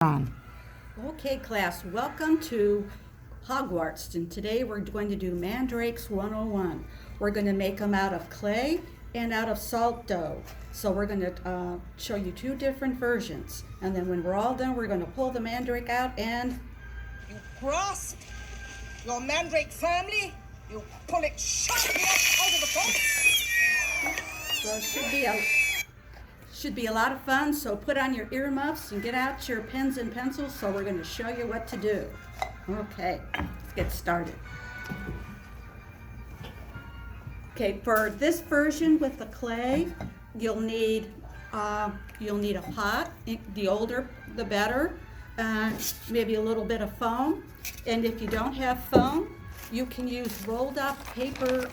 On. Okay, class, welcome to Hogwarts, and today we're going to do Mandrakes 101. We're going to make them out of clay and out of salt dough. So we're going to show you two different versions, and then when we're all done, we're going to pull the mandrake out and You grasp your mandrake firmly, you pull it sharply out of the pot. so it should be a lot of fun. So put on your earmuffs and get out your pens and pencils, so we're going to show you what to do. Okay, let's get started. Okay, for this version with the clay, you'll need a pot. The older, the better. Maybe a little bit of foam. And if you don't have foam, you can use rolled up paper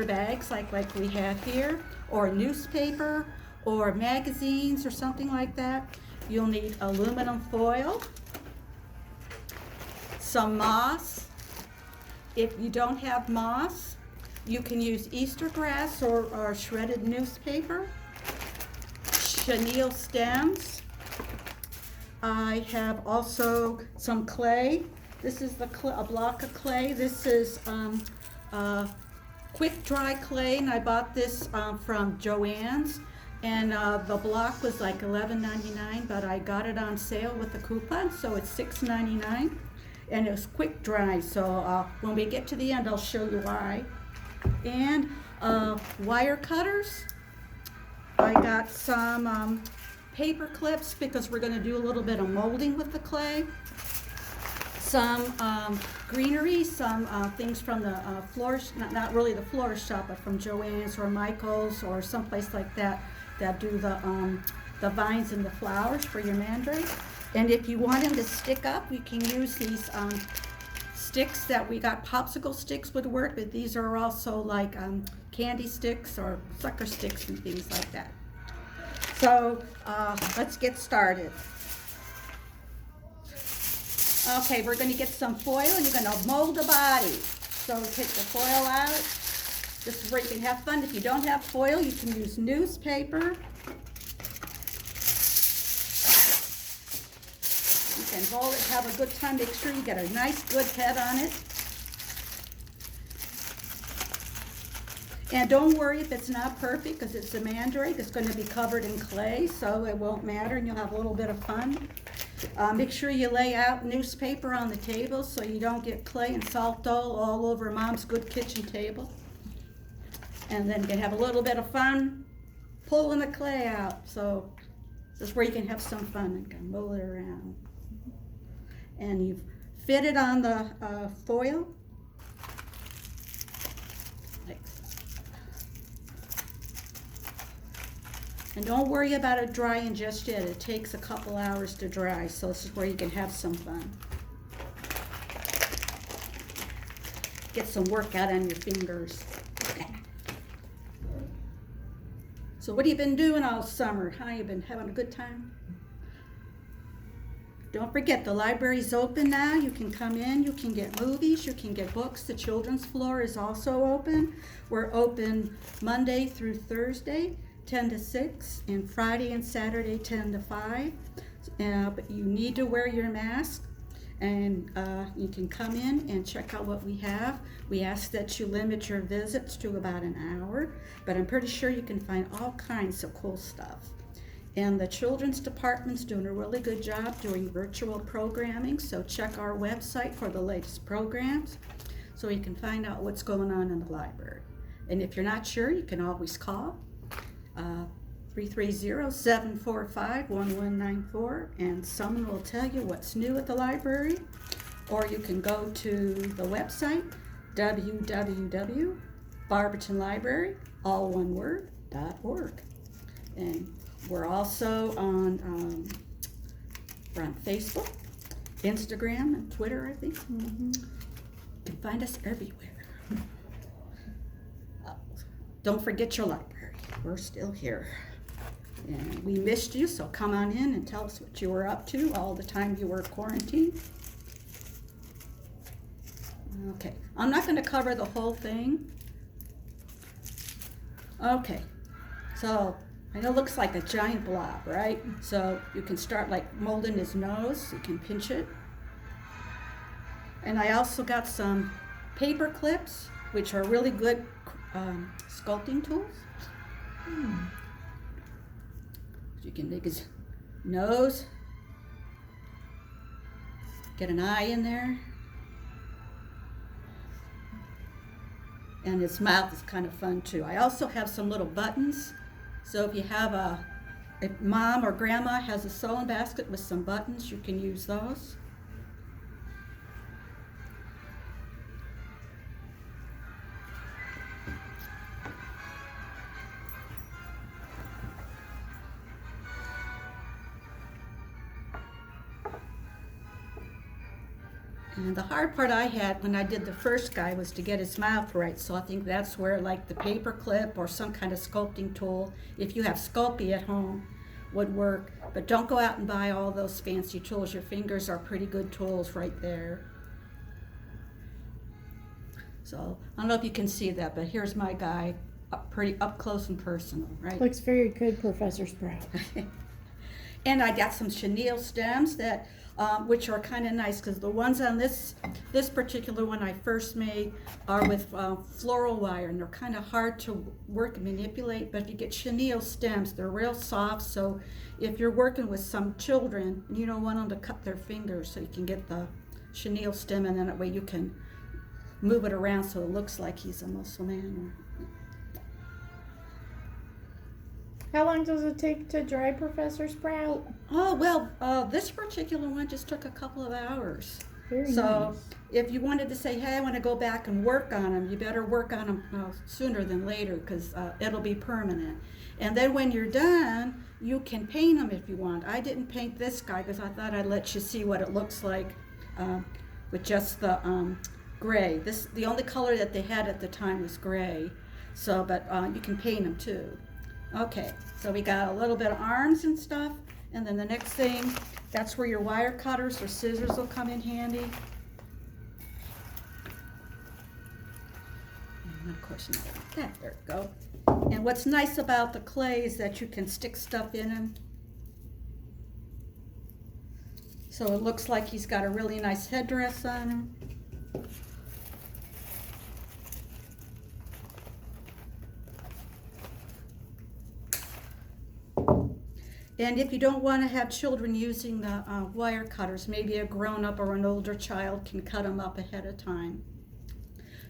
bags like we have here, or newspaper, or magazines, or something like that. You'll need aluminum foil, some moss. If you don't have moss, you can use Easter grass or shredded newspaper, chenille stems. I have also some clay. This is a block of clay. This is quick dry clay, and I bought this from Joann's. And the block was like $11.99, but I got it on sale with a coupon, so it's $6.99. And it was quick dry, so when we get to the end, I'll show you why. And wire cutters. I got some paper clips because we're going to do a little bit of molding with the clay. Some greenery, some things from the florist, not really the florist shop, but from Joann's or Michael's or someplace like that do the vines and the flowers for your mandrake. And if you want them to stick up, you can use these sticks that we got. Popsicle sticks would work, but these are also like candy sticks or sucker sticks and things like that. So let's get started. Okay, we're going to get some foil, and you're going to mold the body. So take the foil out. This is where you can have fun. If you don't have foil, you can use newspaper. You can hold it, have a good time. Make sure you get a nice good head on it. And don't worry if it's not perfect, because it's a mandrake. It's going to be covered in clay, so it won't matter, and you'll have a little bit of fun. Make sure you lay out newspaper on the table so you don't get clay and salt dough all over Mom's good kitchen table. And then you can have a little bit of fun pulling the clay out. So this is where you can have some fun and can roll it around. And you've fit it on the foil. And don't worry about it drying just yet. It takes a couple hours to dry, so this is where you can have some fun. Get some workout on your fingers. Okay. So what have you been doing all summer? Huh? You been having a good time? Don't forget, the library's open now. You can come in, you can get movies, you can get books. The children's floor is also open. We're open Monday through Thursday, 10 to 6, and Friday and Saturday, 10 to 5. But you need to wear your mask, and you can come in and check out what we have. We ask that you limit your visits to about an hour, but I'm pretty sure you can find all kinds of cool stuff. And the children's department's doing a really good job doing virtual programming, so check our website for the latest programs so you can find out what's going on in the library. And if you're not sure, you can always call 330-745-1194, and someone will tell you what's new at the library. Or you can go to the website www.barbertonlibrary, all one word, .org. And we're also on Facebook, Instagram, and Twitter, I think. You can find us everywhere. Don't forget your library. We're still here. And we missed you, so come on in and tell us what you were up to all the time you were quarantined. Okay, I'm not going to cover the whole thing. Okay, so I know it looks like a giant blob, right? So you can start like molding his nose. You can pinch it. And I also got some paper clips, which are really good sculpting tools. You can make his nose, get an eye in there, and his mouth is kind of fun too. I also have some little buttons, so if you have if mom or grandma has a sewing basket with some buttons, you can use those. And the hard part I had when I did the first guy was to get his mouth right. So I think that's where like the paper clip or some kind of sculpting tool, if you have Sculpey at home, would work. But don't go out and buy all those fancy tools. Your fingers are pretty good tools right there. So I don't know if you can see that, but here's my guy, pretty up close and personal, right? Looks very good, Professor Sprout. And I got some chenille stems that, which are kind of nice because the ones on this particular one I first made are with floral wire, and they're kind of hard to work and manipulate. But if you get chenille stems, they're real soft. So if you're working with some children, you don't want them to cut their fingers, so you can get the chenille stem, and then that way you can move it around so it looks like he's a muscle man. How long does it take to dry, Professor Sprout? Oh, well, this particular one just took a couple of hours. Very So nice. if you wanted to say, hey, I want to go back and work on them, you better work on them sooner than later because it'll be permanent. And then when you're done, you can paint them if you want. I didn't paint this guy because I thought I'd let you see what it looks like with just the gray. The only color that they had at the time was gray. So, but you can paint them too. Okay, so we got a little bit of arms and stuff, and then the next thing, that's where your wire cutters or scissors will come in handy. And of course, not like that. There we go. And what's nice about the clay is that you can stick stuff in them. So it looks like he's got a really nice headdress on him. And if you don't want to have children using the wire cutters, maybe a grown-up or an older child can cut them up ahead of time.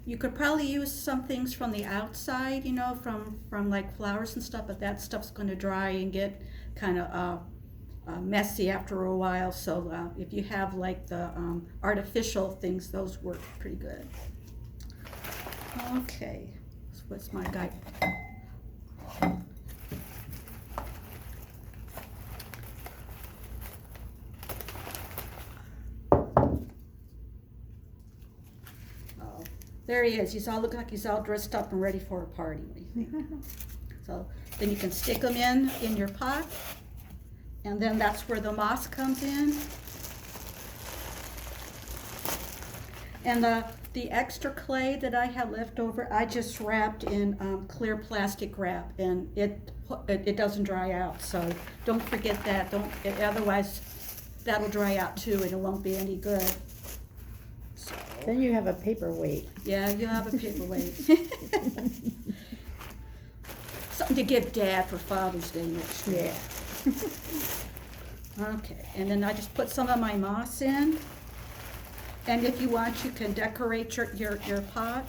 You could probably use some things from the outside, you know, from like flowers and stuff, but that stuff's going to dry and get kind of messy after a while. So if you have like the artificial things, those work pretty good. Okay, so what's my guide? There he is. He's all look like he's all dressed up and ready for a party. What do you think? So then you can stick them in your pot, and then that's where the moss comes in. And the extra clay that I had left over, I just wrapped in clear plastic wrap, and it doesn't dry out. So don't forget that. Otherwise that'll dry out too, and it won't be any good. Then you have a paperweight. Yeah, you'll have a paperweight. Something to give Dad for Father's Day next year. Yeah. Okay, and then I just put some of my moss in. And if you want, you can decorate your pot.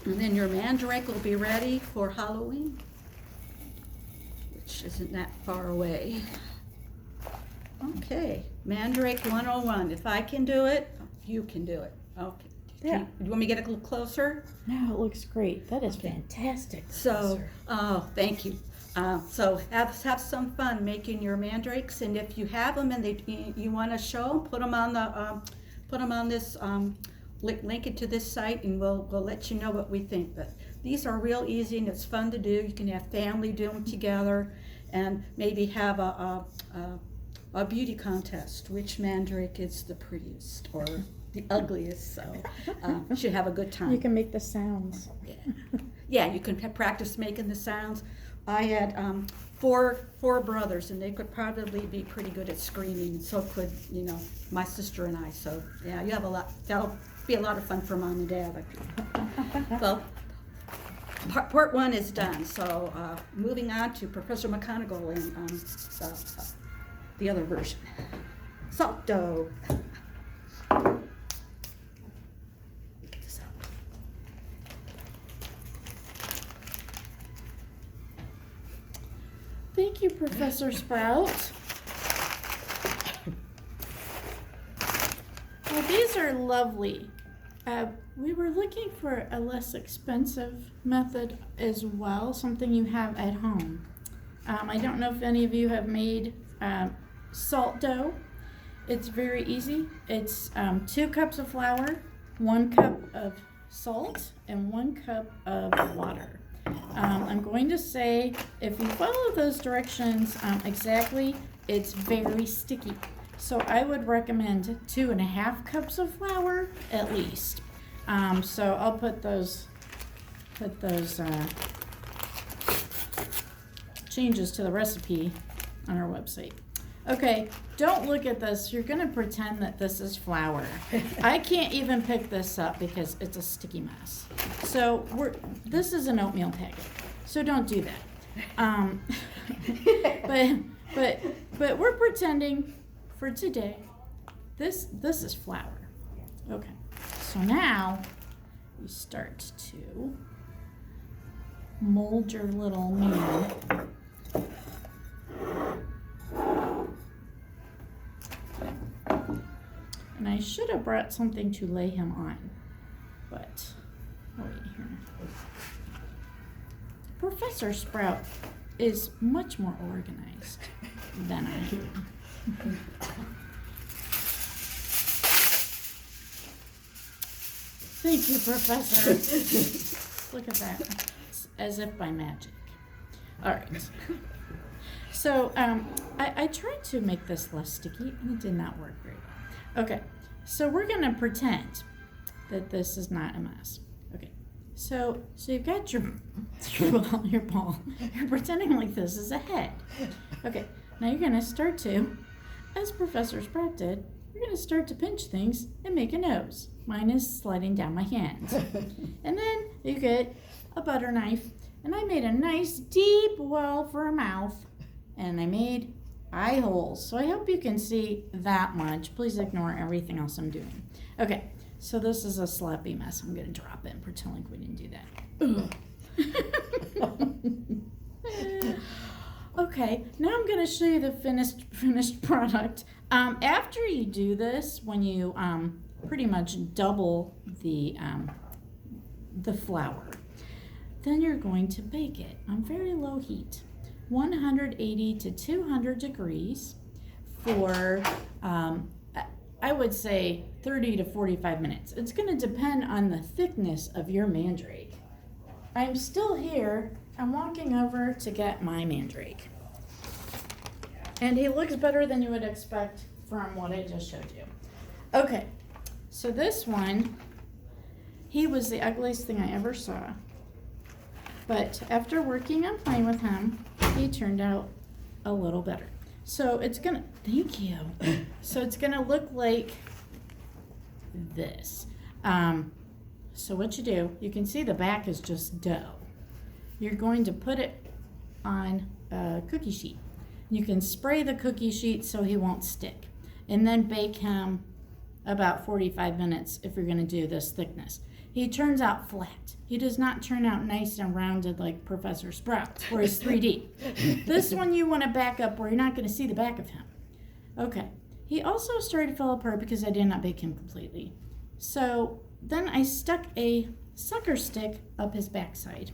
And then your mandrake will be ready for Halloween, which isn't that far away. Okay, Mandrake 101. If I can do it, you can do it. Okay. Yeah. You want me to get a little closer? No, it looks great. That is fantastic. So, Professor. oh, thank you. So have some fun making your mandrakes, and if you have them and you want to show them, put them on this link it to this site, and we'll let you know what we think. But these are real easy, and it's fun to do. You can have family do them together, and maybe have a beauty contest. Which mandrake is the prettiest or the ugliest? So you should have a good time. You can make the sounds. Yeah, you can practice making the sounds. I had four brothers, and they could probably be pretty good at screaming, and so could, my sister and I. So, yeah, you have a lot. That'll be a lot of fun for Mom and Dad. Well, part one is done, so moving on to Professor McGonagall and the other version. Salt dough. Get this out. Thank you, Professor Sprout. Well, these are lovely. We were looking for a less expensive method as well, something you have at home. I don't know if any of you have made salt dough. It's very easy. It's 2 cups of flour, 1 cup of salt, and 1 cup of water. I'm going to say, if you follow those directions exactly, it's very sticky. So I would recommend 2.5 cups of flour at least. So I'll put those changes to the recipe on our website. Okay, don't look at this. You're gonna pretend that this is flour. I can't even pick this up because it's a sticky mess. So this is an oatmeal packet, so don't do that. But we're pretending for today. This is flour. Okay, so now you start to mold your little man. And I should have brought something to lay him on, but I'll wait here. Professor Sprout is much more organized than I am. Thank you, Professor. Look at that. It's as if by magic. All right. So I tried to make this less sticky, and it did not work very well. Okay, so we're gonna pretend that this is not a mess. Okay, so you've got your ball. You're pretending like this is a head. Okay, now you're gonna start to, as Professor Sprout did, you're gonna start to pinch things and make a nose. Mine is sliding down my hand. And then you get a butter knife, and I made a nice deep well for a mouth, and I made eye holes. So I hope you can see that much. Please ignore everything else I'm doing. Okay, so this is a sloppy mess. I'm gonna drop it and pretend like we didn't do that. Okay, now I'm gonna show you the finished product. After you do this, when you pretty much double the flour, then you're going to bake it on very low heat. 180 to 200 degrees for, I would say 30 to 45 minutes. It's going to depend on the thickness of your mandrake. I'm still here. I'm walking over to get my mandrake. And he looks better than you would expect from what I just showed you. Okay, so this one, he was the ugliest thing I ever saw. But after working and playing with him, he turned out a little better. So it's gonna, thank you. So it's gonna look like this. So what you do, you can see the back is just dough. You're going to put it on a cookie sheet. You can spray the cookie sheet so he won't stick. And then bake him about 45 minutes if you're gonna do this thickness. He turns out flat. He does not turn out nice and rounded like Professor Sprout, where he's 3D. This one you want to back up where you're not going to see the back of him. Okay. He also started to fall apart because I did not bake him completely. So then I stuck a sucker stick up his backside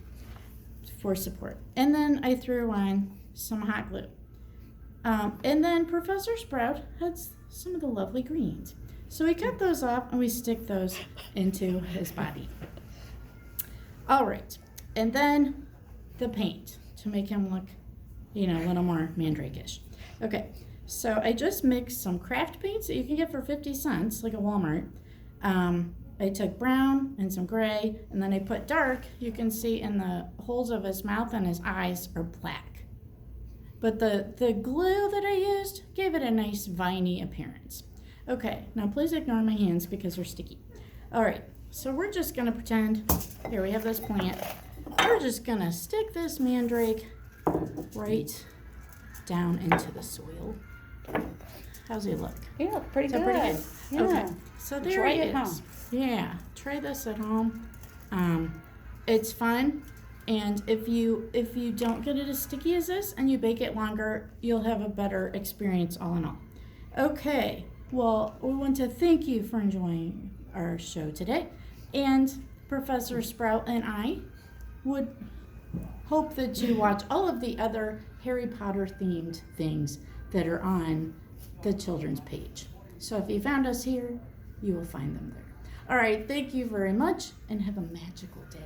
for support. And then I threw on some hot glue. And then Professor Sprout had some of the lovely greens. So we cut those off and we stick those into his body. All right, and then the paint to make him look, a little more mandrake-ish. Okay, so I just mixed some craft paints that you can get for 50 cents, like at Walmart, I took brown and some gray, and then I put dark. You can see in the holes of his mouth and his eyes are black. But the glue that I used gave it a nice viney appearance. Okay, now please ignore my hands because they're sticky. All right, so we're just gonna pretend, here we have this plant. We're just gonna stick this mandrake right down into the soil. How's he look? Yeah, pretty Is good. that pretty good? Yeah. Okay, so there Try he it is. home. Yeah, try this at home. It's fun, and if you don't get it as sticky as this and you bake it longer, you'll have a better experience all in all. Okay, well, we want to thank you for enjoying our show today, and Professor Sprout and I would hope that you watch all of the other Harry Potter themed things that are on the children's page. So if you found us here, you will find them there. All right, thank you very much and have a magical day.